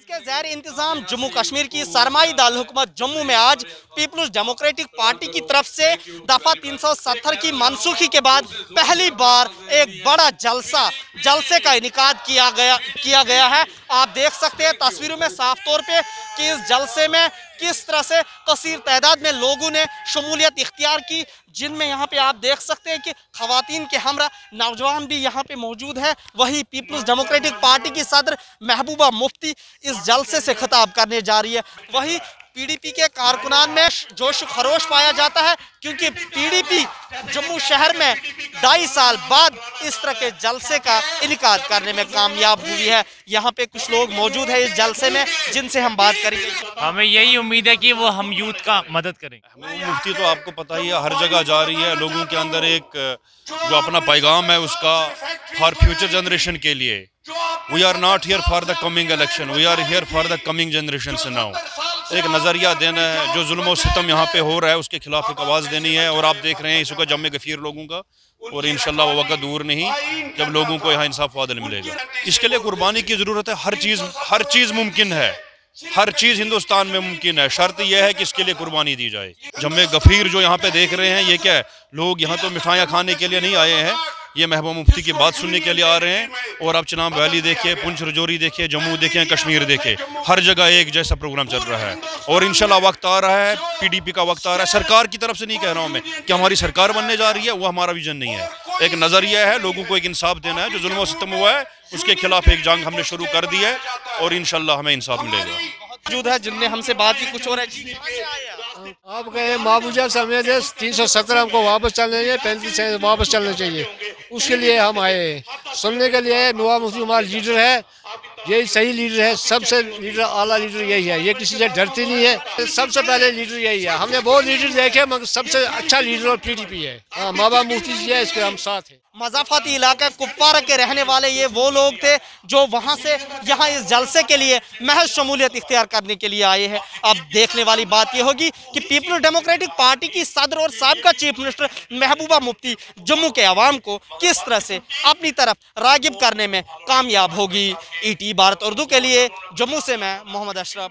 के ज़ैर इंतज़ाम जम्मू कश्मीर की सरमाई दारुल-हुकूमत जम्मू में आज पीपल्स डेमोक्रेटिक पार्टी की तरफ से दफ़ा 370 की मनसूखी के बाद पहली बार एक बड़ा जलसे का इनेकाद किया गया है। आप देख सकते हैं तस्वीरों में साफ तौर पे कि इस जलसे में किस तरह से कसीर तादाद में लोगों ने शमूलियत इख्तियार की, जिनमें यहाँ पे आप देख सकते हैं कि खवातीन के हमरा नौजवान भी यहाँ पे मौजूद है। वही पीपल्स डेमोक्रेटिक पार्टी की सदर महबूबा मुफ्ती इस जलसे से खिताब करने जा रही है। वही पीडीपी के कारकुनान में जोश खरोश पाया जाता है, क्योंकि पीडीपी जम्मू शहर में 2.5 साल बाद इस तरह के जलसे का इनेकाद करने में कामयाब हुई है। यहाँ पे कुछ लोग मौजूद है इस जलसे में, जिनसे हम बात करेंगे। हमें यही उम्मीद है कि वो हम यूथ का मदद करेंगे। मुफ्ती तो आपको पता ही है, हर जगह जा रही है, लोगों के अंदर एक जो अपना पैगाम है उसका फॉर फ्यूचर जनरेशन के लिए। We are not here for the coming election, we are here for the coming generation से नाउ। एक नज़रिया देना है, जो जुल्म और सितम यहाँ पे हो रहा है उसके खिलाफ एक आवाज़ देनी है। और आप देख रहे हैं इस वक्त जम गफीर लोगों का, और इंशाल्लाह वो वक्त दूर नहीं जब लोगों को यहाँ इंसाफ वादल मिलेगा। इसके लिए कुर्बानी की ज़रूरत है। हर चीज़ मुमकिन है, हर चीज़ हिंदुस्तान में मुमकिन है। शर्त यह है कि इसके लिए कुर्बानी दी जाए। जम गफीर जो यहाँ पे देख रहे हैं, ये क्या है, लोग यहाँ तो मिठाइयाँ खाने के लिए नहीं आए हैं, ये महबूबा मुफ्ती की बात सुनने के लिए आ रहे हैं। और आप चिनाब वैली देखिए, पुंछ रजौरी देखिए, जम्मू देखिए, कश्मीर देखिए, हर जगह एक जैसा प्रोग्राम चल रहा है। और इंशाल्लाह वक्त आ रहा है, पीडीपी का वक्त आ रहा है। सरकार की तरफ से नहीं कह रहा हूँ मैं कि हमारी सरकार बनने जा रही है, वो हमारा विजन नहीं है। एक नज़रिया है, लोगों को एक इंसाफ देना है। जो जुल्म और सितम हुआ है उसके खिलाफ एक जंग हमने शुरू कर दी है, और इंशाल्लाह हमें इंसाफ मिलेगा। मौजूद है जिनने हमसे बात की, कुछ और है। आप कहे महबूजा समेत 317 हमको वापस चलना चाहिए, 35 वापस चलना चाहिए, उसके लिए हम आए हैं। सुनने के लिए नवाब मुफ्ती हमारा लीडर है, यही सही लीडर है, सबसे लीडर आला लीडर यही है, ये किसी से डरती नहीं है। सबसे पहले लीडर यही है। हमने बहुत लीडर देखे मगर सबसे अच्छा लीडर और पीडीपी है। हाँ, महबूबा मुफ्ती जी है, इसके हम साथ हैं। मज़ाफ़ाती इलाका कुपवारा के रहने वाले ये वो लोग थे जो वहाँ से यहाँ इस जलसे के लिए महज शमूलियत इख्तियार करने के लिए आए हैं। अब देखने वाली बात ये होगी कि पीपल्स डेमोक्रेटिक पार्टी की सदर और साबिक़ा चीफ मिनिस्टर महबूबा मुफ्ती जम्मू के अवाम को किस तरह से अपनी तरफ रागिब करने में कामयाब होगी। ET भारत उर्दू के लिए जम्मू से मैं मोहम्मद अशरफ।